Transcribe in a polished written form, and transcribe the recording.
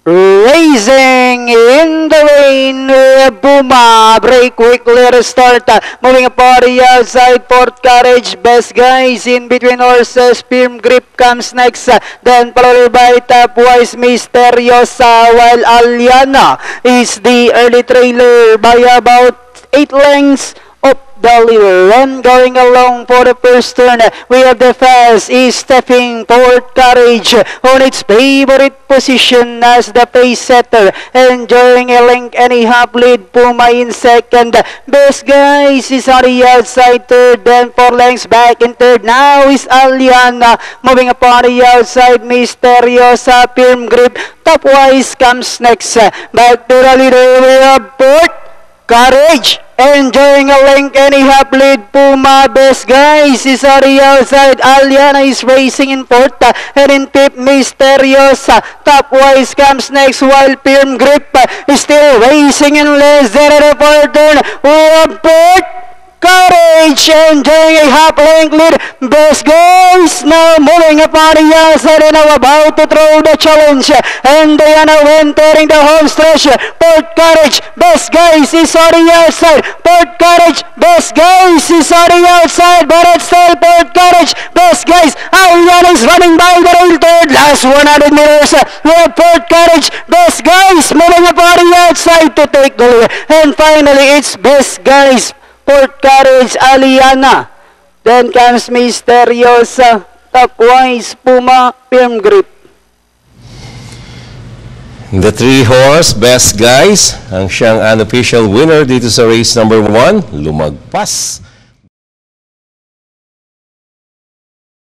Racing in the rain, Puma, break quickly to start, moving upon the outside, Port Courage, best guys in between horses, firm grip comes next, then followed by Tapwise Misteriosa, while Aliana is the early trailer by about 8 lengths of the leader. Run going along for the first turn. We have the fast is stepping Port Courage on its favorite position as the pace setter, enjoying a length and a half lead. Puma in second. Best guys is on the outside third, then 4 lengths back in third. Now is Aliana moving upon the outside. Misteriosa, firm grip. Tapwise comes next. Back to the leader. We have Port Courage enjoying a length and a half lead. Puma, best guys is on the outside. Aliana is racing in fourth, and in fifth Misteriosa. Tapwise comes next, while firm grip is still racing in less than a fourth turn. We have Port Courage enjoying a half length lead. Best guys now moving upon the outside and now about to throw the challenge, and they are now entering the home stretch. Port Courage, best guys is on the outside. Port Courage, best guys is on the outside, but it's still Port Courage, best guys. Aliana is running by the rail third, last 100 meters. We have Port Courage, best guys moving upon the outside to take the lead, and finally it's best guys, Port Courage, Aliana. Then comes Misteriosa, Tapwise, Puma, firm grip. The 3-horse best guys ang siyang unofficial winner dito sa race number 1, lumagpas